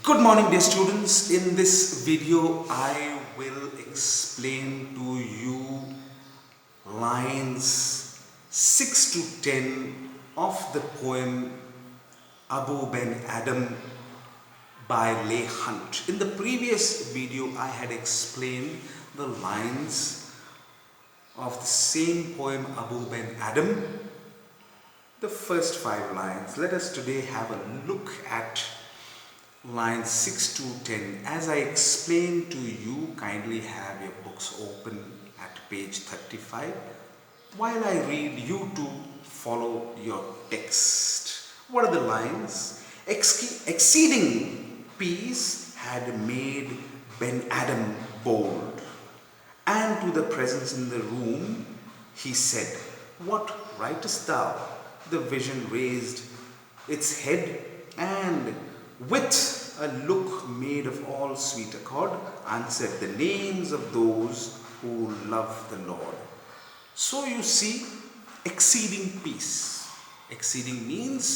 Good morning, dear students. In this video, I will explain to you lines 6 to 10 of the poem Abou ben Adhem by Leigh Hunt. In the previous video, I had explained the lines of the same poem Abou ben Adhem, the first 5 lines. Let us today have a look at lines 6 to 10. As I explained to you, kindly have your books open at page 35 while I read, you to follow your text. What are the lines? Exceeding peace had made Ben Adhem bold, and to the presence in the room he said, "What writest thou?" The vision raised its head, and with a look made of all sweet accord, answered, "The names of those who love the Lord." So you see, exceeding peace. Exceeding means,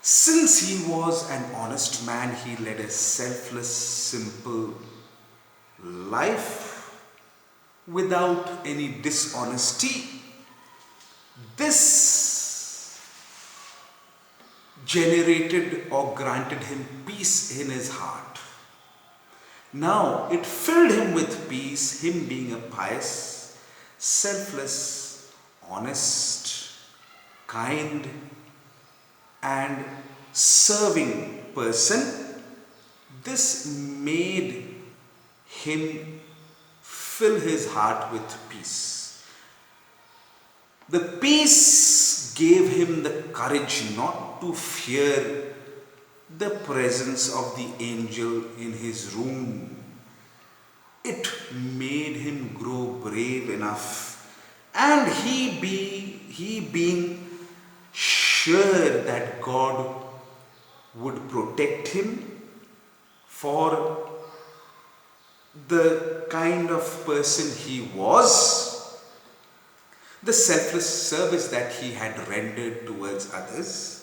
since he was an honest man, he led a selfless, simple life without any dishonesty. This generated or granted him peace in his heart. Now it filled him with peace, him being a pious, selfless, honest, kind and serving person. This made him fill his heart with peace. The peace gave him the courage not to fear the presence of the angel in his room. It made him grow brave enough, and he being sure that God would protect him for the kind of person he was, the selfless service that he had rendered towards others,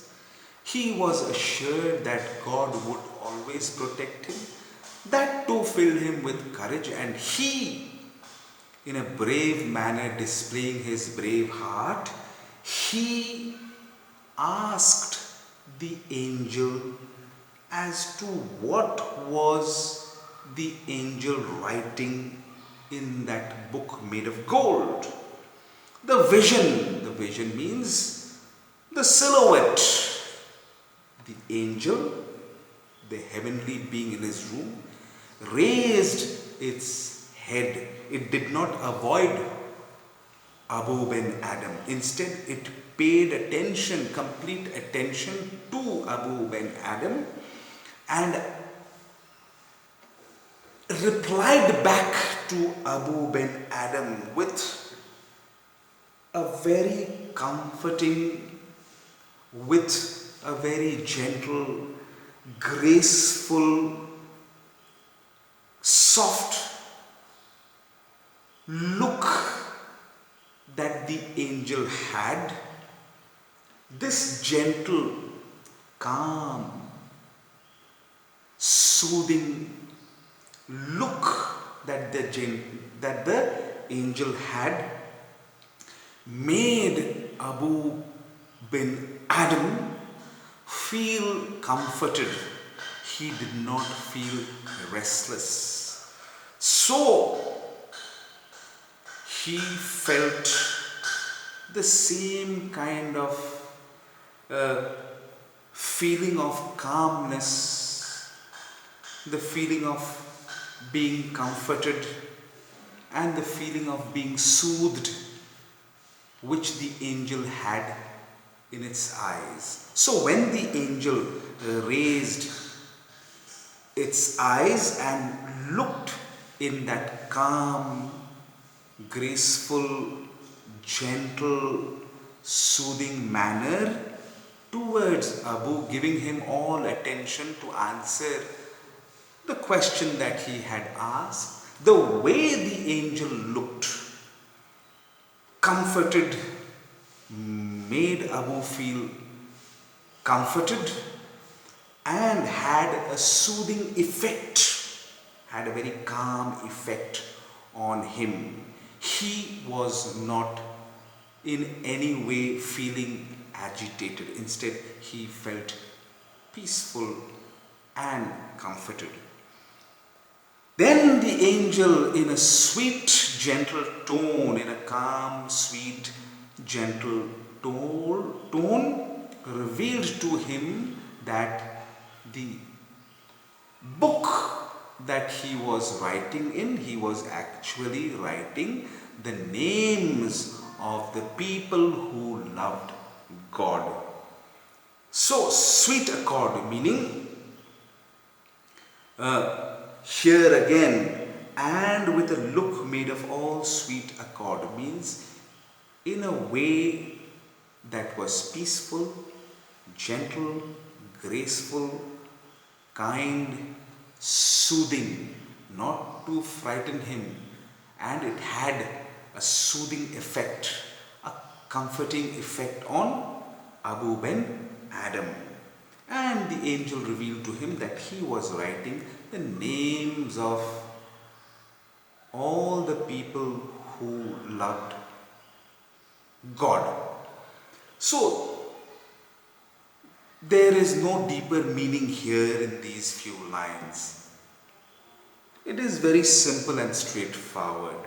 he was assured that God would always protect him. That too filled him with courage, and he, in a brave manner displaying his brave heart, he asked the angel as to what was the angel writing in that book made of gold. The vision means the silhouette. The angel, the heavenly being in his room, raised its head. It did not avoid Abou ben Adhem. Instead, it paid attention, complete attention to Abou ben Adhem, and replied back to Abou ben Adhem with a very comforting, with a very gentle, graceful, soft look that the angel had. This gentle, calm, soothing look that the angel had made Abou ben Adhem feel comforted. He did not feel restless. So he felt the same kind of feeling of calmness, the feeling of being comforted, and the feeling of being soothed, which the angel had in its eyes. So when the angel raised its eyes and looked in that calm, graceful, gentle, soothing manner towards Abou, giving him all attention to answer the question that he had asked, the way the angel looked, comforted, made Abou feel comforted, and had a soothing effect, had a very calm effect on him. He was not in any way feeling agitated. Instead, he felt peaceful and comforted. Then the angel, in a sweet, gentle tone, in a calm, sweet, gentle tone, revealed to him that the book that he was writing in, he was actually writing the names of the people who loved God. So, sweet accord, meaning here again, and with a look made of all sweet accord, means in a way that was peaceful, gentle, graceful, kind, soothing, not to frighten him, and it had a soothing effect, a comforting effect on Abou ben Adhem. And the angel revealed to him that he was writing the names of all the people who loved God. So, there is no deeper meaning here in these few lines. It is very simple and straightforward.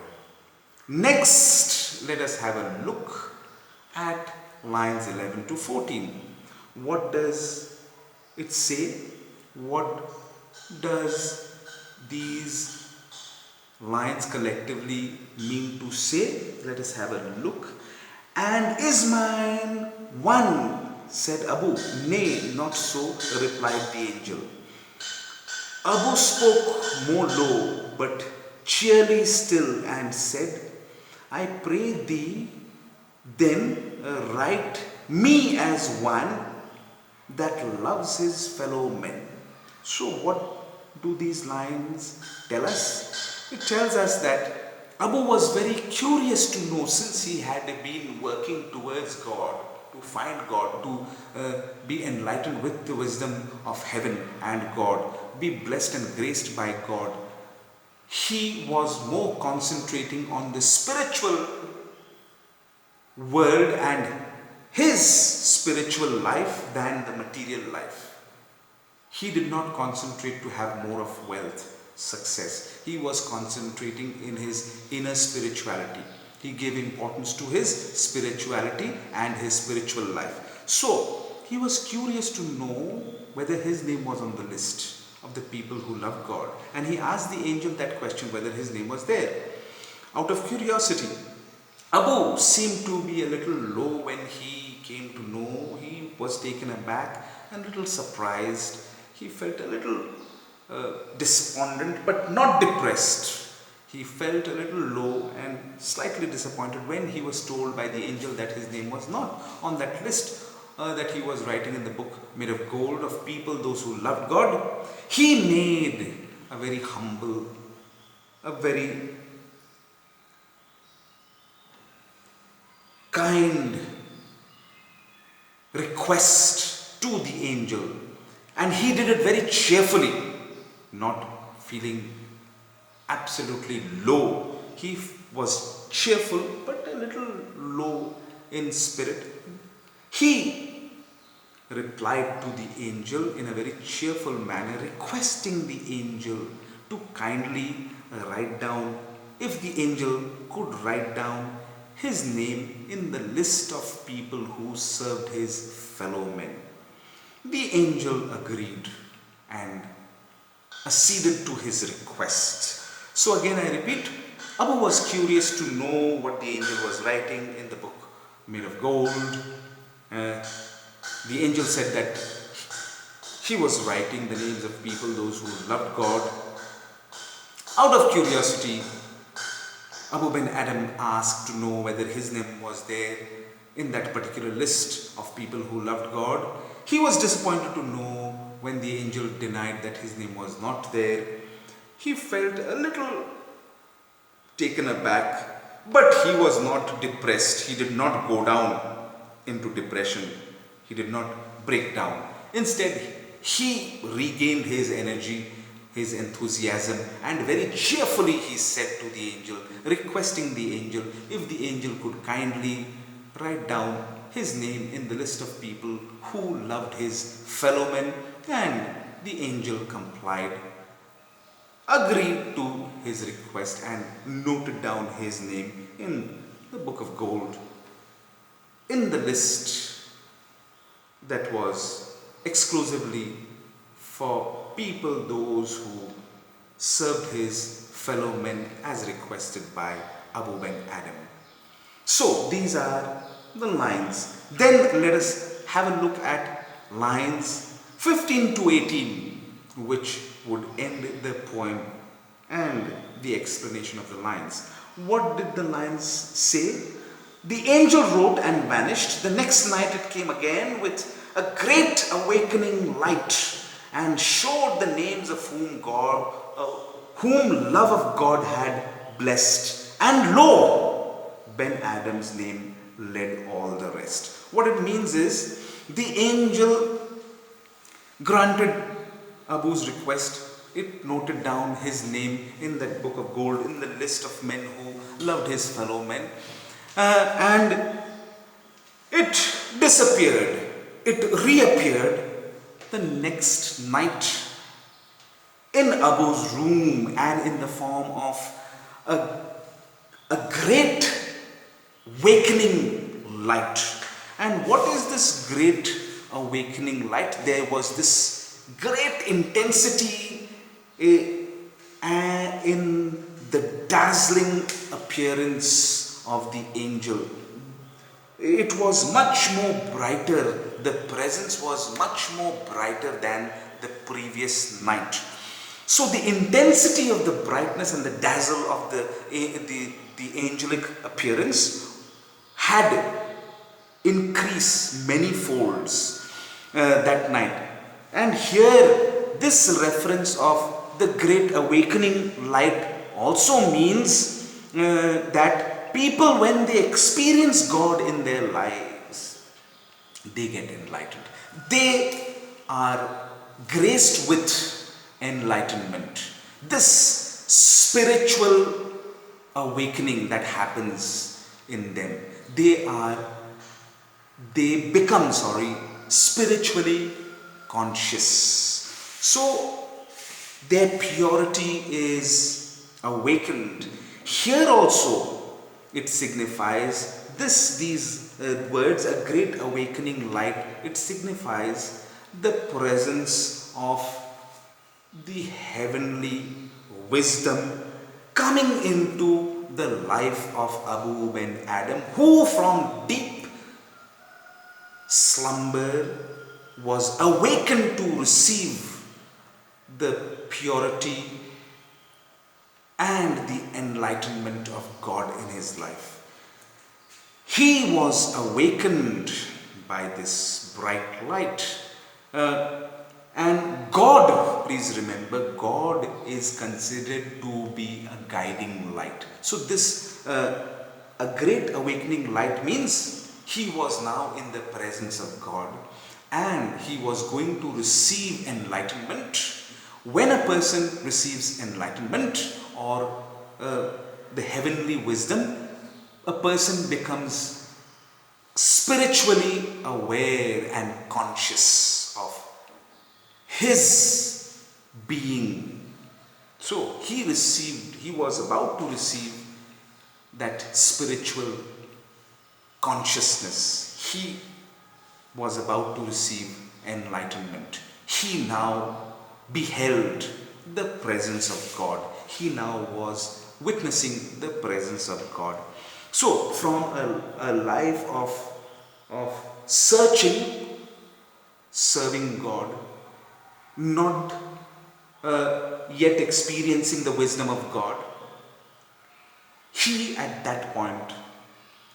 Next, let us have a look at lines 11 to 14. What does it say? What does these lines collectively mean to say? Let us have a look. And is mine one, said Abou. Nay, not so, replied the angel. Abou spoke more low, but cheerily still, and said, I pray thee, then write me as one that loves his fellow men. So what do these lines tell us? It tells us that Abou was very curious to know, since he had been working towards God, to find God, to be enlightened with the wisdom of heaven and God, be blessed and graced by God. He was more concentrating on the spiritual world and his spiritual life than the material life. He did not concentrate to have more of wealth, success. He was concentrating in his inner spirituality. He gave importance to his spirituality and his spiritual life. So, he was curious to know whether his name was on the list of the people who loved God. And he asked the angel that question, whether his name was there. Out of curiosity, Abou seemed to be a little low when he came to know. He was taken aback and a little surprised. He felt a little despondent, but not depressed. He felt a little low and slightly disappointed when he was told by the angel that his name was not on that list that he was writing in the book made of gold of people, those who loved God. He made a very humble, a very kind request to the angel, and he did it very cheerfully, not feeling absolutely low. He was cheerful but a little low in spirit. He replied to the angel in a very cheerful manner, requesting the angel to kindly write down, if the angel could write down his name in the list of people who served his fellow men. The angel agreed and acceded to his request. So again I repeat, Abou was curious to know what the angel was writing in the book made of gold. The angel said that he was writing the names of people, those who loved God. Out of curiosity, Abou ben Adhem asked to know whether his name was there in that particular list of people who loved God. He was disappointed to know when the angel denied that his name was not there. He felt a little taken aback, but he was not depressed. He did not go down into depression. He did not break down. Instead, he regained his energy, his enthusiasm, and very cheerfully he said to the angel, requesting the angel if the angel could kindly write down his name in the list of people who loved his fellow men. And the angel complied, agreed to his request, and noted down his name in the book of gold, in the list that was exclusively for people, those who served his fellow men as requested by Abou ben Adhem. So these are the lines. Then let us have a look at lines 15 to 18, which would end the poem and the explanation of the lines. What did the lines say? The angel wrote and vanished. The next night it came again with a great awakening light, and showed the names of whom love of God had blessed. And lo, Ben Adhem's name led all the rest. What it means is, the angel granted Abou's request. It noted down his name in that book of gold, in the list of men who loved his fellow men. And it disappeared. It reappeared the next night in Abou's room, and in the form of a great awakening light. And what is this great awakening light? There was this great intensity in the dazzling appearance of the angel. It was much more brighter. The presence was much more brighter than the previous night. So the intensity of the brightness and the dazzle of the angelic appearance had increased many folds that night. And here, this reference of the great awakening light also means that people, when they experience God in their lives, they get enlightened. They are graced with enlightenment. This spiritual awakening that happens in them, they become spiritually conscious. So their purity is awakened. Here also it signifies these words, a great awakening light. It signifies the presence of the heavenly wisdom coming into the life of Abou ben Adhem, who from deep slumber was awakened to receive the purity and the enlightenment of God in his life. He was awakened by this bright light. And God, please remember, God is considered to be a guiding light. So this, a great awakening light means he was now in the presence of God, and he was going to receive enlightenment. When a person receives enlightenment or the heavenly wisdom, a person becomes spiritually aware and conscious of his being. So he was about to receive that spiritual consciousness. He was about to receive enlightenment. He now beheld the presence of God. He now was witnessing the presence of God. So from a life of searching, serving God, not yet experiencing the wisdom of God, he at that point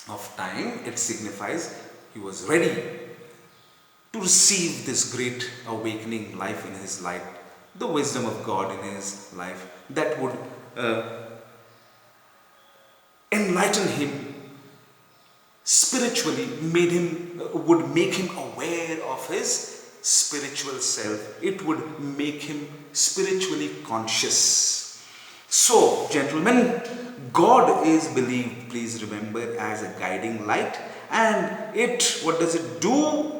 of time, it signifies he was ready to receive this great awakening life in his life, the wisdom of God in his life that would enlighten him spiritually, would make him aware of his spiritual self. It would make him spiritually conscious. So, gentlemen, God is believed, please remember, as a guiding light, and what does it do?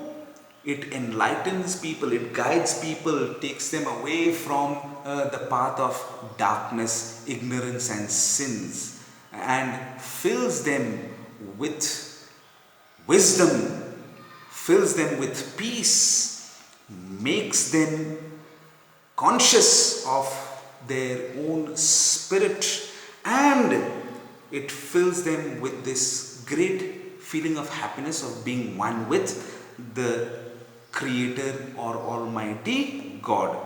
It enlightens people, it guides people, takes them away from the path of darkness, ignorance, and sins, and fills them with wisdom, fills them with peace, makes them conscious of their own spirit, and it fills them with this great feeling of happiness of being one with the Creator or Almighty God.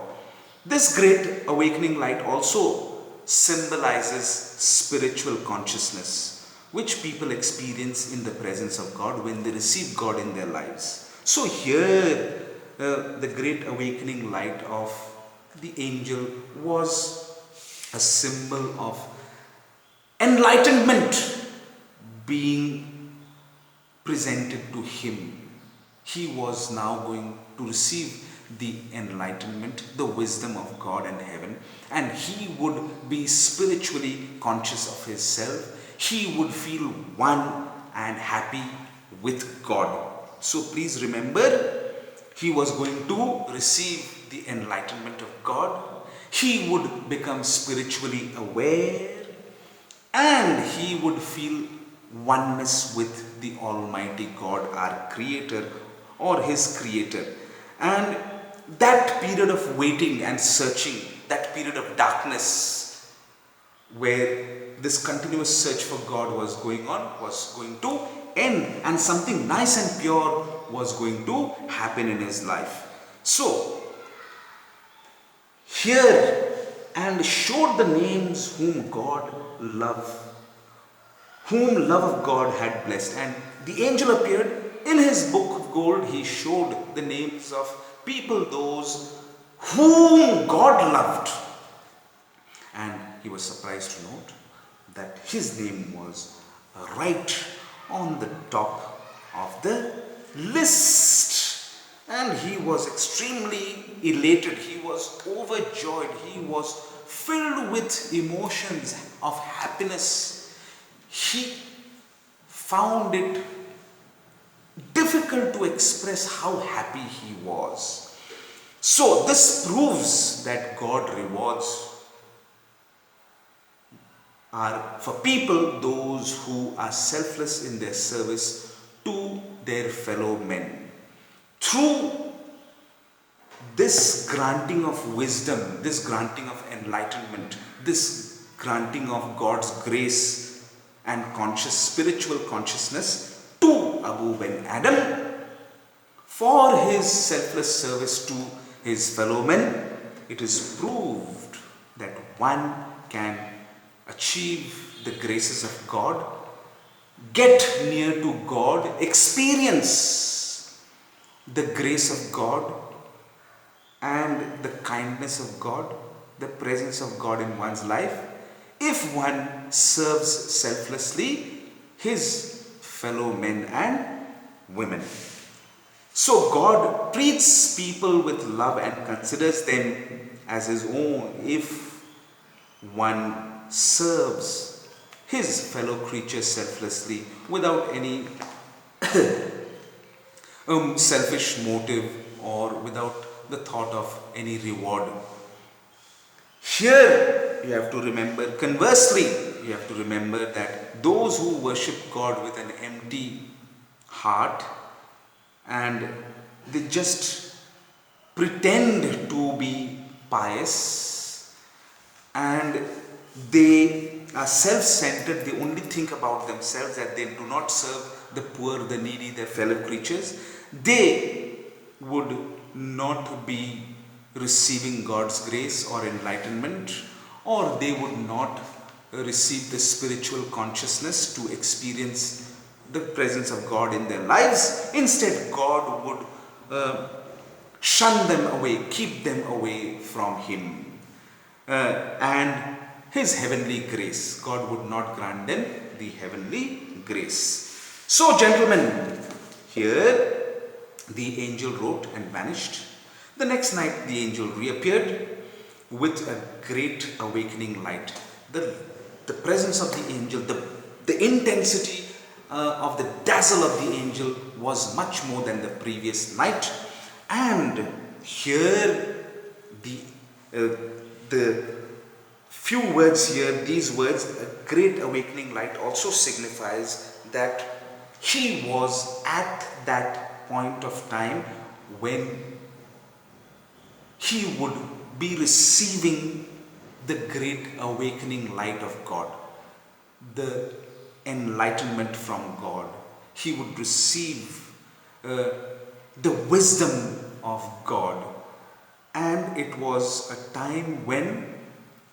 This great awakening light also symbolizes spiritual consciousness, which people experience in the presence of God when they receive God in their lives. So here, the great awakening light of the angel was a symbol of enlightenment being presented to him. He was now going to receive the enlightenment, the wisdom of God and heaven, and he would be spiritually conscious of himself. He would feel one and happy with God. So please remember, he was going to receive the enlightenment of God. He would become spiritually aware, and he would feel oneness with the Almighty God, our Creator or his Creator. And that period of waiting and searching, that period of darkness where this continuous search for God was going on, was going to end, and something nice and pure was going to happen in his life. So here, and showed the names whom God loved, whom love of God had blessed. And the angel appeared in his book of gold. He showed the names of people, those whom God loved. And he was surprised to note that his name was right on the top of the list. And he was extremely elated. He was overjoyed. He was filled with emotions of happiness. He found it difficult to express how happy he was. So this proves that God rewards are for people those who are selfless in their service to their fellow men. Through this granting of wisdom, this granting of enlightenment, this granting of God's grace and spiritual consciousness to Abou ben Adhem for his selfless service to his fellow men, it is proved that one can achieve the graces of God, get near to God, experience the grace of God and the kindness of God, the presence of God in one's life, if one serves selflessly his fellow men and women. So God treats people with love and considers them as his own if one serves his fellow creatures selflessly without any selfish motive or without the thought of any reward. Here you have to remember, conversely, you have to remember that those who worship God with an empty heart and they just pretend to be pious and they are self-centered, they only think about themselves, that they do not serve the poor, the needy, their fellow creatures, they would not be receiving God's grace or enlightenment, or they would not receive the spiritual consciousness to experience the presence of God in their lives. Instead, God would shun them away, keep them away from Him. And His heavenly grace, God would not grant them the heavenly grace. So, gentlemen, here The angel wrote and vanished. The next night, the angel reappeared with a great awakening light. The presence of the angel, the intensity of the dazzle of the angel was much more than the previous night. And here, the few words here, these words, a great awakening light, also signifies that he was at that point of time when he would be receiving the great awakening light of God, the enlightenment from God. He would receive the wisdom of God, and it was a time when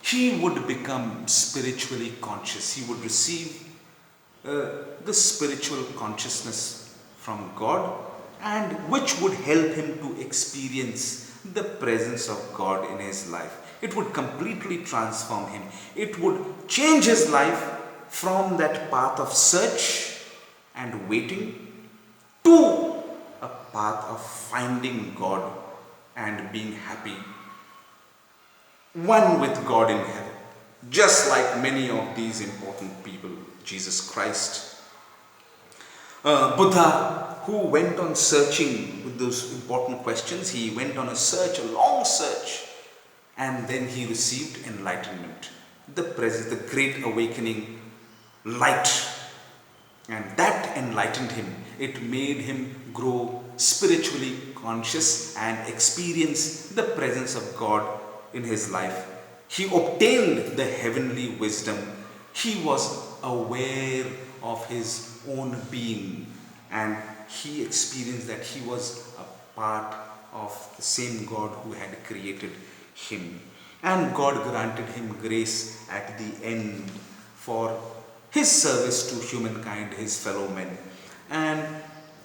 he would become spiritually conscious. He would receive the spiritual consciousness from God, and which would help him to experience the presence of God in his life. It would completely transform him. It would change his life from that path of search and waiting to a path of finding God and being happy, one with God in heaven. Just like many of these important people, Jesus Christ, Buddha, who went on searching with those important questions. He went on a search, a long search, and then he received enlightenment, the presence, the great awakening light, and that enlightened him. It made him grow spiritually conscious and experience the presence of God in his life. He obtained the heavenly wisdom. He was aware of his own being, and he experienced that he was a part of the same God who had created him. And God granted him grace at the end for his service to humankind, his fellow men. And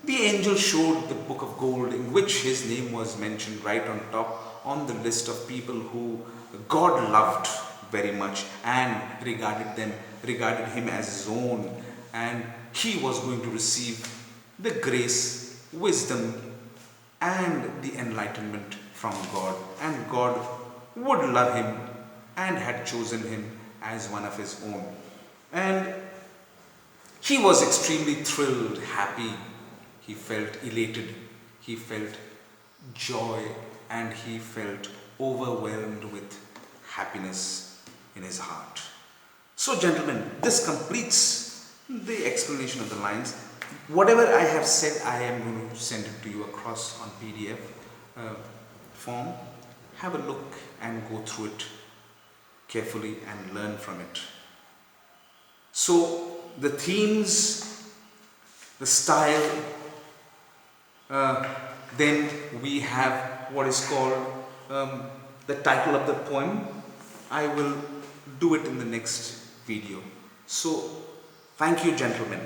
the angel showed the book of gold, in which his name was mentioned right on top on the list of people who God loved very much and regarded him as his own, and he was going to receive the grace, wisdom, and the enlightenment from God, and God would love him and had chosen him as one of his own. And he was extremely thrilled, happy. He felt elated, he felt joy, and he felt overwhelmed with happiness in his heart. So gentlemen, this completes the explanation of the lines. Whatever I have said, I am going to send it to you across on PDF form. Have a look and go through it carefully and learn from it. So the themes, the style, then we have what is called the title of the poem. I will do it in the next video. So thank you, gentlemen.